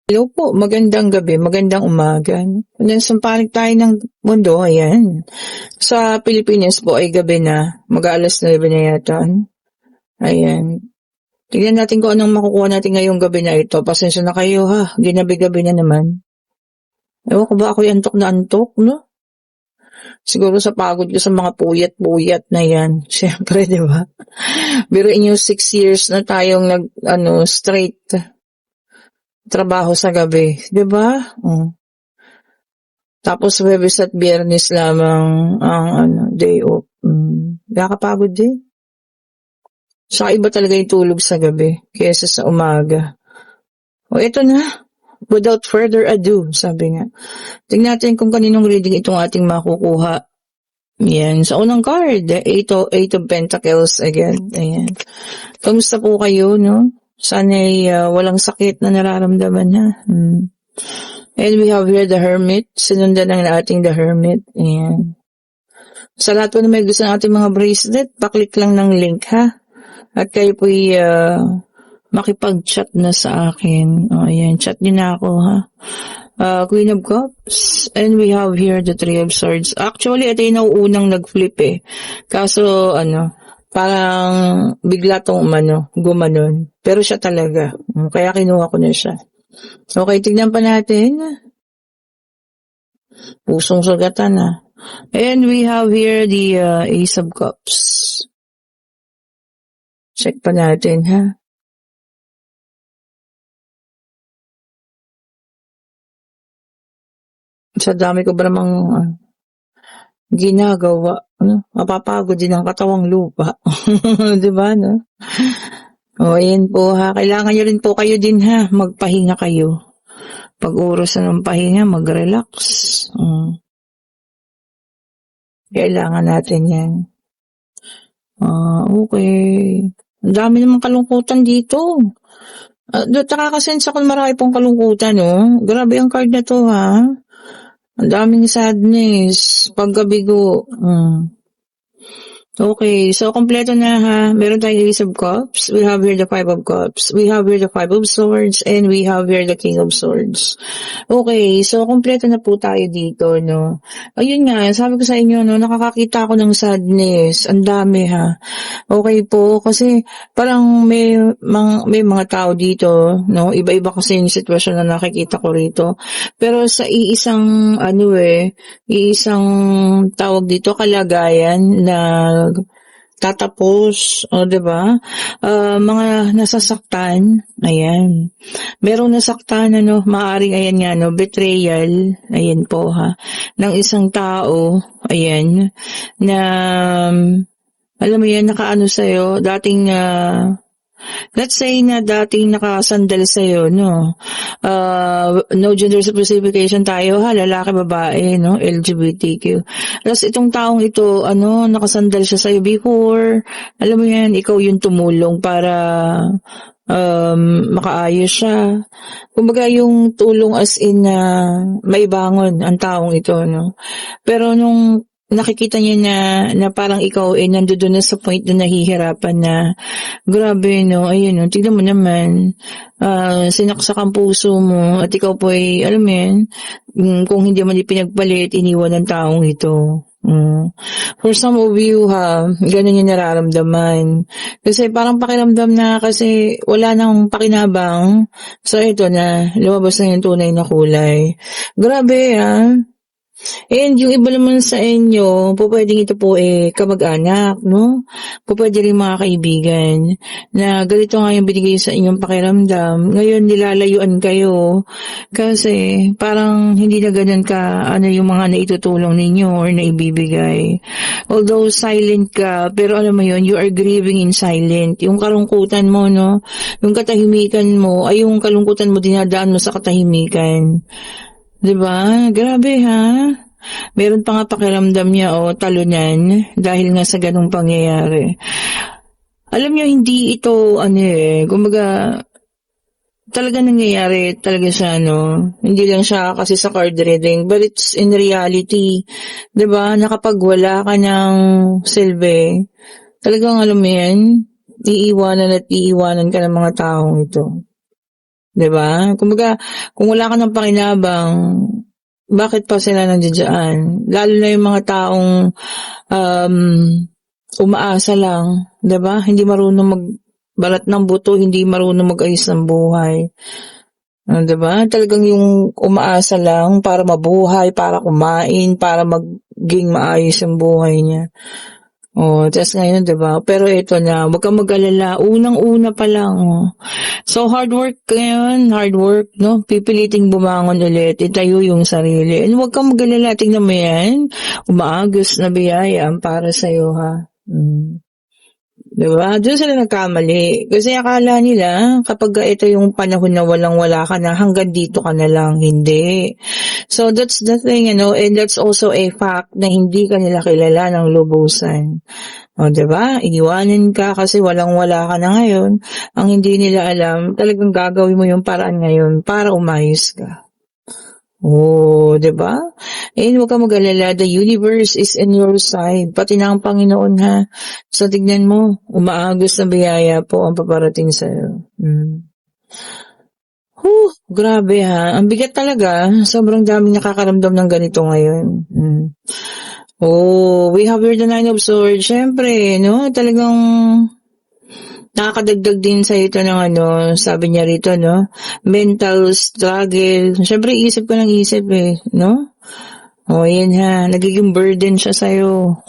Hello po, magandang gabi, magandang umaga. Nasampanig tayo ng mundo, ayan. Sa Pilipinas po ay gabi na, mag-aalas 9 na yata. Ayan. Tingnan natin kung anong makukuha natin ngayong gabi na ito. Pasensya na kayo ha, ginabi-gabi na naman. Ewan ko ba ako'y antok na antok, no? Siguro sa pagod ko sa mga puyat-puyat na yan. Siyempre, di ba? Biruin nyo 6 years na tayong straight trabaho sa gabi. Di ba? Tapos Huwebes at Biyernes lamang ang day off. Nakakapagod din. Sa iba talaga yung tulog sa gabi kaysa sa umaga. O ito na. Without further ado, sabi nga. Tingnan natin kung kaninong reading itong ating makukuha. Yan. Sa unang card, Eight of Pentacles again. Ayan. Kamusta po kayo, no? Sana'y walang sakit na nararamdaman ha. And we have here the Hermit. Sinundan ng ating the Hermit. Ayan. Sa lahat po na may gusto ng ating mga bracelet, paklik lang ng link ha. At kayo po'y makipag-chat na sa akin. O, ayan. Chat niyo na ako ha. Queen of Cups. And we have here the Three of Swords. Actually, ito yung nauunang nag-flip eh. Kaso, parang bigla tong gumanon. Pero siya talaga. Kaya kinuha ko na siya. Okay, tignan pa natin. Pusong sugatan na. And we have here the Ace of Cups. Check pa natin, ha? Sa dami ko ba namang ginagawa? Mapapagod din ang katawang lupa. Diba, no? O, ayan po, ha? Kailangan nyo rin po kayo din, ha? Magpahinga kayo. Pag oras na ng pahinga, mag-relax. Kailangan natin yan. Okay. Ang dami namang kalungkutan dito. Nakakasense ako marami pong kalungkutan, no? Grabe ang card na to, ha? Ang daming sadness, pagkabigo. Okay, so kompleto na ha. Meron tayong Ace of Cups. We have here the Five of Cups. We have here the Five of Swords. And we have here the King of Swords. Okay, so kompleto na po tayo dito, no. Ayun nga, sabi ko sa inyo, no, nakakakita ako ng sadness. Ang dami ha. Okay po, kasi parang may mga tao dito, no. Iba-iba kasi yung sitwasyon na nakikita ko rito. Pero sa iisang tawag dito, kalagayan na tatapos, diba? Mga nasasaktan, ayan. Merong nasaktan, maaring, ayan nga, betrayal, ayan po, ha, ng isang tao, ayan, na, alam mo yan, nakaano sa'yo, dating, let's say na dating nakasandal sa'yo, no? No gender specification tayo, ha? Lalaki, babae, no? LGBTQ. Tapos itong taong ito, nakasandal siya sa'yo before. Alam mo yan, ikaw yung tumulong para makaayos siya. Kumbaga yung tulong as in may bangon ang taong ito, no? Pero nung nakikita niya na parang ikaw nandoon na sa point na nahihirapan na grabe, no, ayun, no, tignan mo naman, sinaksak ang puso mo at ikaw po alam mo yan, kung hindi man ipinagpalit, iniwan ng taong ito. For some of you ganun yung nararamdaman. Kasi parang pakiramdam na kasi wala nang pakinabang sa ito na lumabas na yung tunay na kulay. Grabe, And yung iba naman sa inyo, pwedeng ito po kamag-anak, no? Pwede rin mga kaibigan na ganito nga yung binigay sa inyong pakiramdam. Ngayon nilalayuan kayo kasi parang hindi na ganun yung mga naitutulong ninyo or naibibigay. Although silent ka, pero alam mo yun, you are grieving in silent. Yung kalungkutan mo, no? Yung katahimikan mo, ay yung kalungkutan mo dinadaan mo sa katahimikan. Diba? Grabe ha? Meron pa nga pakiramdam niya talunan dahil nga sa ganung pangyayari. Alam niyo, hindi ito, kumbaga, talaga nangyayari talaga siya, hindi lang siya kasi sa card reading, but it's in reality. Diba? Nakapag wala ka ng silbi, talagang alam mo yan, iiwanan at iiwanan ka ng mga taong ito. 'di ba? Kumbaga, kung wala ka ng pakinabang, bakit pa sila nandiya-diyan? Lalo na yung mga taong, um, umaasa lang, 'di ba? Hindi marunong magbalat ng buto, hindi marunong mag-ayos ng buhay. 'Di ba? Talagang yung umaasa lang para mabuhay, para kumain, para maging maayos yung buhay niya. Tas ngayon 'di ba? Pero ito na, wag kang mag-alala, unang-una pa lang, So hard work ngayon, hard work, 'no? Pipiliting bumangon ulit, itayo yung sarili. And wag kang mag-alala, tingnan mo 'yan, umaagos na biyaya ang para sa'yo, ha? 'Di ba? Doon sila nagkamali. Kasi akala nila kapag ito yung panahon na walang-wala ka na, hanggang dito ka na lang. Hindi. So that's the thing, and that's also a fact na hindi ka nila kilala ng lubusan. 'Di ba? Iniwanan ka kasi walang-wala ka na ngayon. Ang hindi nila alam, talagang gagawin mo yung paraan ngayon para umayos ka. 'Di ba? Huwag kang mag-alala, the universe is in your side, pati na ang Panginoon, ha. So tignan mo, umaagos na biyaya po ang paparating sa'yo. Grabe, ha. Ang bigat talaga, sobrang daming nakakaramdam ng ganito ngayon. We have here the Nine of Swords. Siyempre, no, talagang nakakadagdag din sa ito ng sabi niya rito, no, mental struggle. Siyempre, isip ko ng isip, no? Yan ha, nagiging burden siya sa'yo.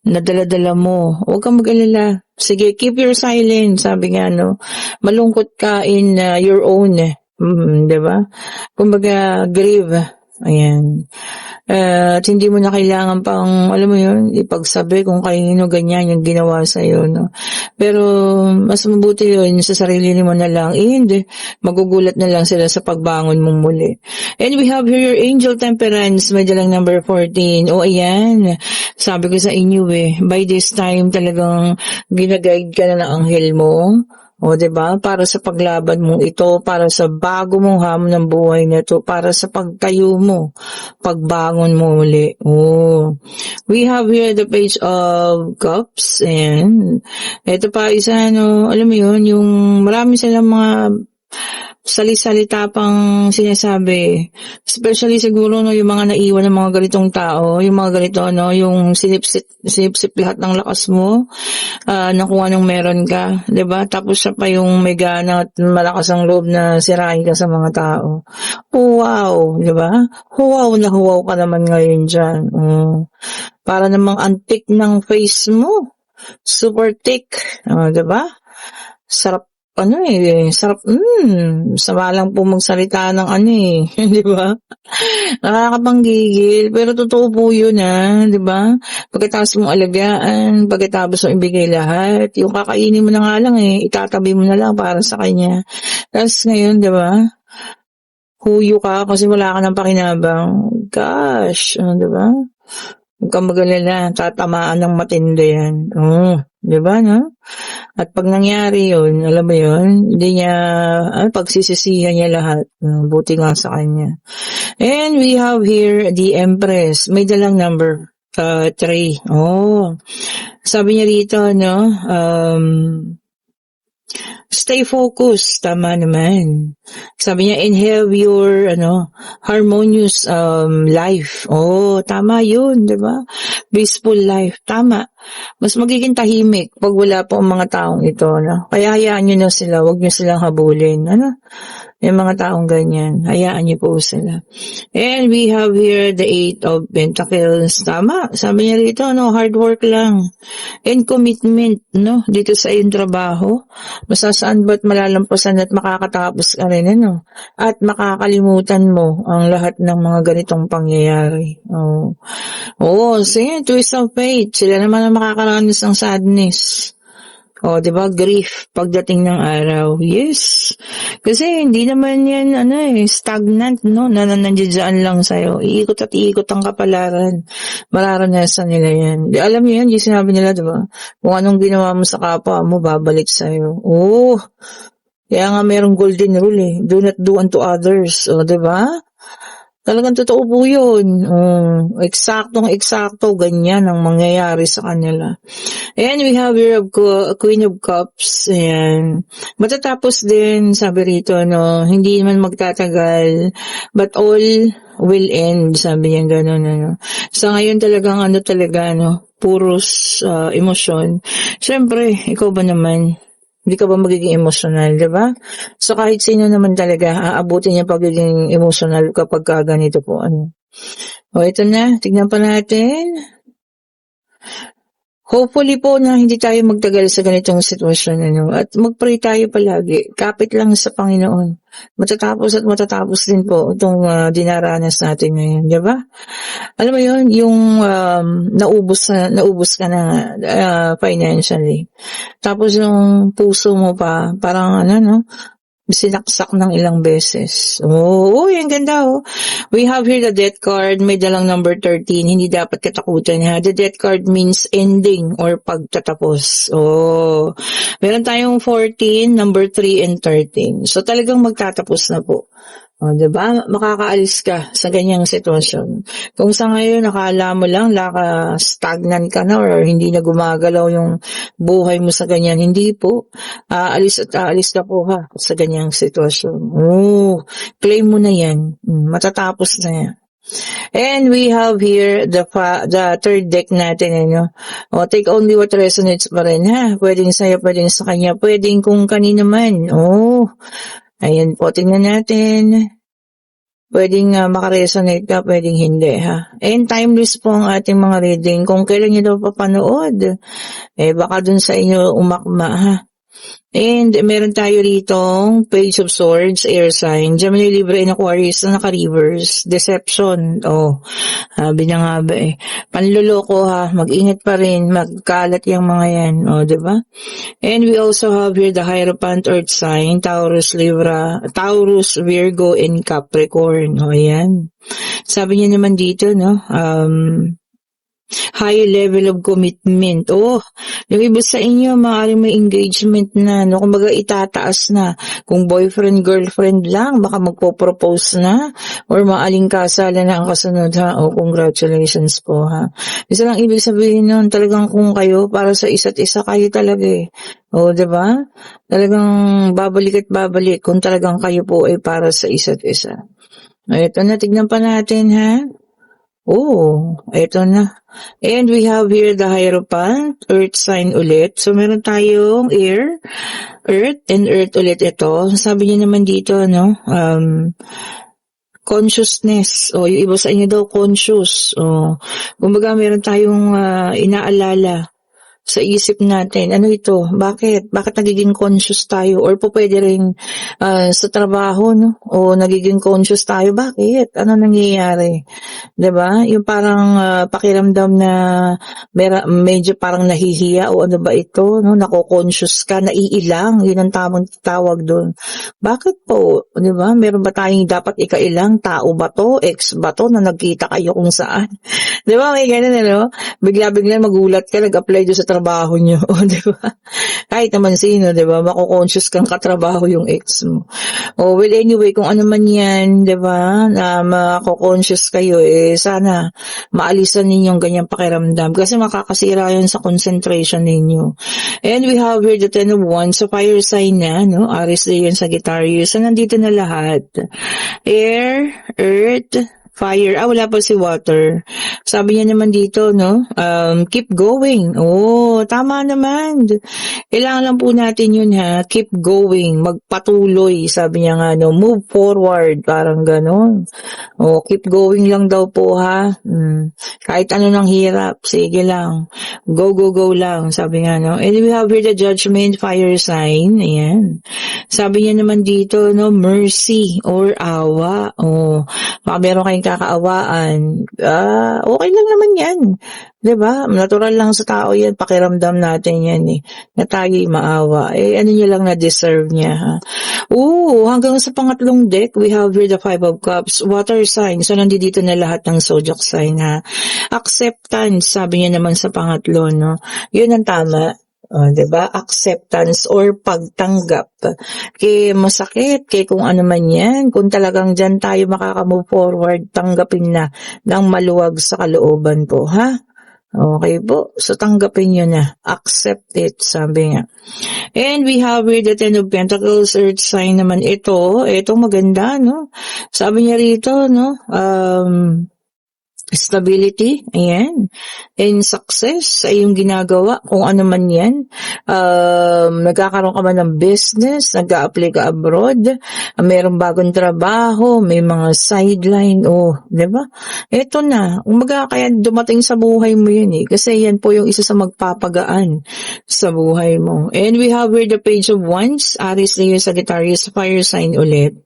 Nadala-dala mo. Huwag kang mag-alala. Sige, keep your silence, sabi nga, no. Malungkot ka in your own, diba? Kumbaga, grieve. Ayan. At hindi mo na kailangan pang, alam mo yun, ipagsabi kung kanino ganyan yung ginawa sa'yo, no? Pero, mas mabuti yun sa sarili mo na lang. Hindi. Magugulat na lang sila sa pagbangon mong muli. And we have here your angel temperance, may dalang number 14. Ayan. Sabi ko sa inyo, by this time talagang ginaguide ka na ng anghel mo. 'Di ba? Para sa paglaban mong ito, para sa bago mong hamon ng buhay na ito, para sa pagtayo mo, pagbangon mo uli. We have here the Page of Cups, and ito pa isa, alam mo yun, yung marami silang mga sali-salita pang sinasabi. Especially siguro yung mga naiwan ng mga ganitong tao, yung mga ganito, yung sinipsip lahat ng lakas mo, na kung anong meron ka, 'di ba? Tapos siya pa yung may gana at malakas ang loob na sirain ka sa mga tao. Wow, 'di ba? Wow na wow ka naman ngayon diyan. Para namang antik ng face mo. Super thick, 'di ba? Sarap sarap, sama lang po magsalita ng di ba? Nakakapanggigil, pero totoo po yun, 'di ba? Pagkatapos mong alagaan, pagkatapos mong ibigay lahat, yung kakainin mo na nga lang itatabi mo na lang para sa kanya. Tapos ngayon, 'di ba? Huyo ka kasi wala ka ng pakinabang. Gosh, 'di ba? Huwag kang mag-alala, tatamaan ng matindi yan. 'Di ba, no? At pag nangyari yun, alam mo yun, hindi niya, pagsisisihan niya lahat. Buti nga sa kanya. And we have here the Empress. May dalang number 3. Sabi niya dito, stay focused. Tama naman. Sabi niya, inhale your, harmonious life. Tama yun, di ba? Peaceful life. Tama. Mas magiging tahimik pag wala po ang mga taong ito, Kaya hayaan nyo na sila. Huwag nyo silang habulin, Yung mga taong ganyan. Hayaan nyo po sila. And we have here the 8 of Pentacles. Tama. Sabi niya rito, hard work lang. And commitment, dito sa iyong trabaho. Masasaan ba't malalampasan at makakatapos ka rin, At makakalimutan mo ang lahat ng mga ganitong pangyayari. Sige, twist of fate. Sila naman ang makakaranas ng sadness. 'Di ba? Grief pagdating ng araw. Yes. Kasi hindi naman yan stagnant, na nandiyan lang sa'yo. Iikot at iikot ang kapalaran. Mararanasan nila yan. Alam niyo yan, yung sinabi nila, 'di ba? Kung anong ginawa mo sa kapwa mo, babalik sa'yo. Kaya nga merong golden rule, do not do unto others. 'Di ba? Talagang totoo po yun. Eksaktong-eksakto, ganyan ang mangyayari sa kanila. And we have here Queen of Cups. Ayan. Matatapos din, sabi rito, no, hindi man magtatagal, but all will end, sabi niya gano'n, ano. Sa ngayon talagang talaga, puros emosyon. Siyempre, ikaw ba naman? Hindi ka ba magiging emotional, di ba? So kahit sino naman talaga, aabutin niya pagiging emotional kapag ganito po, ano. O ito na, tignan pa natin. Hopefully po na hindi tayo magtagal sa ganitong sitwasyon, ano, at mag-pray tayo palagi. Kapit lang sa Panginoon. Matatapos at matatapos din po itong dinaranas natin ngayon, di ba? Alam mo yun, yung naubos ka na financially. Tapos yung puso mo pa, parang sinaksak ng ilang beses. Ang ganda, oh. We have here the death card, may dalang number 13, hindi dapat katakutan, ha. The death card means ending or pagtatapos. Meron tayong 14, number 3, and 13. So talagang magtatapos na po. Diba? Makakaalis ka sa ganyang sitwasyon. Kung sa ngayon, nakala mo lang, stagnant ka na or hindi na gumagalaw yung buhay mo sa ganyan. Hindi po. Aalis na po sa ganyang sitwasyon. Claim mo na yan. Matatapos na yan. And we have here the third deck natin, take only what resonates pa rin, ha. Pwedeng sa'yo, pwedeng sa kanya, pwedeng kung kanino man. Ayan po, tingnan natin. Pwedeng makaresonate ka, pwedeng hindi, ha. And timeless po ang ating mga reading. Kung kailan nyo daw papanood, baka dun sa inyo umakma, ha. And meron tayo ritong Page of Swords, air sign, Gemini, Libra, and Aquarius na naka-reverse. Deception. Sabi na nga ba Panluloko, ha. Mag-ingat pa rin. Magkalat yung mga yan. Diba? And we also have here the Hierophant Earth sign, Taurus, Libra, Taurus, Virgo, and Capricorn. Ayan. Sabi niya naman dito, high level of commitment. Yung iba sa inyo, maaaring may engagement na, kumbaga itataas na. Kung boyfriend, girlfriend lang, baka magpo-propose na, or maaling kasala na ang kasunod, ha. Congratulations po, ha. Isa lang ibig sabihin nun, talagang kung kayo, para sa isa't isa, kayo talaga diba? Talagang babalik at babalik kung talagang kayo po ay para sa isa't isa. Ito na, tignan pa natin, ha. Ito na. And we have here the Hierophant, Earth sign ulit. So, meron tayong air, Earth, and Earth ulit ito. Sabi niya naman dito, consciousness. Yung iba sa inyo daw, conscious. Kumbaga, meron tayong inaalala sa isip natin. Ano ito? Bakit? Bakit nagiging conscious tayo? Or po pwede rin sa trabaho, O nagiging conscious tayo. Bakit? Ano nangyayari? Diba? Yung parang pakiramdam na medyo parang nahihiya o ano ba ito? Nako-conscious ka, naiilang. Yun ang tamang tawag doon. Bakit po? Diba? Meron ba tayong dapat ikailang? Tao ba to? Ex ba to? Na nagkita kayo kung saan? Diba? May ganun, Bigla-bigla magulat ka, nag-apply doon sa trabaho nyo. Diba? Kahit naman sino, diba? Mako-conscious kang katrabaho yung ex mo. Well, anyway, kung ano man yan, diba? Na mako-conscious kayo, sana maalisan ninyong ganyang pakiramdam. Kasi makakasira yun sa concentration ninyo. And we have here the Ten of Wands. So, fire sign na, Aries din yun, Sagittarius. So, nandito na lahat. Air, Earth, fire. Wala pa si water. Sabi niya naman dito, keep going. Tama naman. Kailangan lang po natin yun, ha. Keep going. Magpatuloy. Sabi niya nga, move forward. Parang ganon. Keep going lang daw po, ha. Kahit ano nang hirap. Sige lang. Go, go, go lang. Sabi nga, And we have here the Judgment, fire sign. Ayan. Sabi niya naman dito, mercy or awa. Baka meron kayong kakaawaan. Okay lang naman yan. Diba? Natural lang sa tao yan. Pakiramdam natin yan na tayo'y maawa. Ano niya lang na deserve niya, ha? Hanggang sa pangatlong deck, we have here the Five of Cups, water sign. So, nandito na lahat ng zodiac sign, ha? Acceptance, sabi niya naman sa pangatlo, Yun ang tama. 'Di ba? Acceptance or pagtanggap. Kaya masakit, kaya kung ano man yan, kung talagang dyan tayo makaka-move forward, tanggapin na ng maluwag sa kalooban po, ha? Okay po. So, tanggapin nyo na. Accept it, sabi nga. And we have here the Ten of Pentacles, Earth sign naman ito. Ito maganda, no? Sabi niya rito, no? Stability, ayan. And success ay yung ginagawa, kung ano man yan. Nagkakaroon ka man ng business, nag-a-apply ka abroad, mayroong bagong trabaho, may mga sideline, di ba? Eto na, umaga kaya dumating sa buhay mo yun kasi yan po yung isa sa magpapagaan sa buhay mo. And we have here the Page of Wands, Aries, Leo, Sagittarius, fire sign ulit.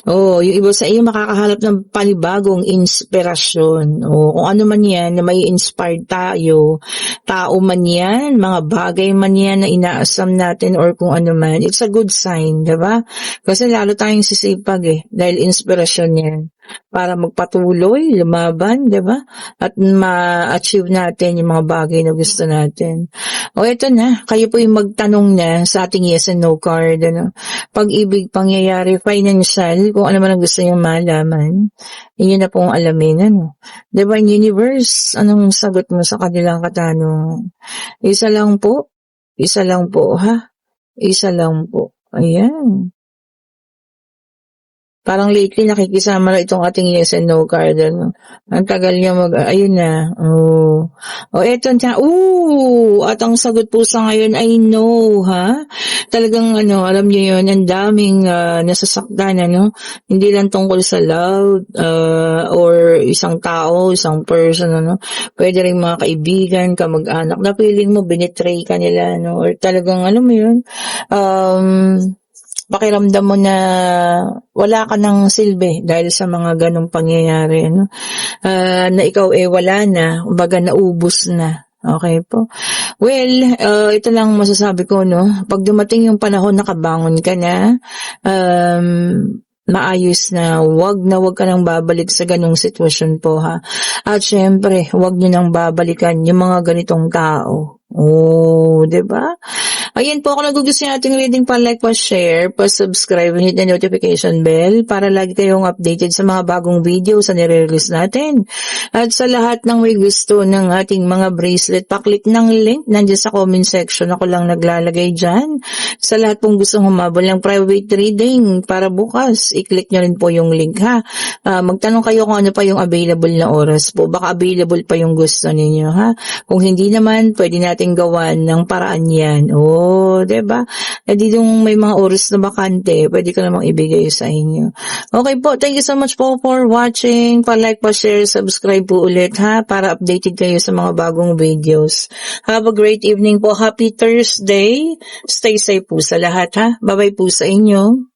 Yung iba sa iyo makakahanap ng panibagong inspirasyon. Kung ano man yan na may inspired tayo, tao man yan, mga bagay man yan na inaasam natin or kung ano man, it's a good sign, diba? Kasi lalo tayong sisipag dahil inspirasyon yan para magpatuloy, lumaban, diba? At ma-achieve natin yung mga bagay na gusto natin. Ito na, kayo po yung magtanong na sa ating yes and no card, ano? Pag-ibig, pangyayari, financial, kung ano man ang gusto nyo malaman, yun na pong alamin, ano? Divine Universe, anong sagot mo sa kanilang katanungan? Isa lang po, ha? Isa lang po. Ayan. Parang lately nakikisama na itong ating yes and no card. Ano? Ang tagal niya ayun na. Eto na. At ang sagot po sa ngayon ay no, ha? Talagang alam niyo yun, ang daming nasasaktan, Hindi lang tungkol sa love, or isang tao, isang person, Pwede rin mga kaibigan, kamag-anak, na feeling mo binitray ka nila, Or talagang, mo yun, pakiramdam mo na wala ka ng silbi dahil sa mga ganong pangyayari, na ikaw wala na, kumbaga naubos na. Okay po. Well, ito lang masasabi ko, pag dumating yung panahon nakabangon ka na, maayos na, wag ka nang babalik sa ganong sitwasyon po, ha. At syempre, wag nyo nang babalikan yung mga ganitong tao. Diba? Ayan po, kung nagugustuhan nating reading, pa-like, pa-share, pa-subscribe, and hit the notification bell para lagi kayong updated sa mga bagong videos na nire-release natin. At sa lahat ng may gusto ng ating mga bracelet, pa-click ng link nandiyan sa comment section. Ako lang naglalagay dyan. Sa lahat pong gustong humabol ng private reading para bukas, i-click nyo rin po yung link, ha. Magtanong kayo kung ano pa yung available na oras po. Baka available pa yung gusto ninyo, ha. Kung hindi naman, pwede natin gawan ng paraan yan. Diba? Yung may mga oras na bakante, pwede ko namang ibigay sa inyo. Okay po, thank you so much po for watching. Pa-like, pa-share, subscribe po ulit, ha, para updated kayo sa mga bagong videos. Have a great evening po. Happy Thursday. Stay safe po sa lahat, ha. Bye-bye po sa inyo.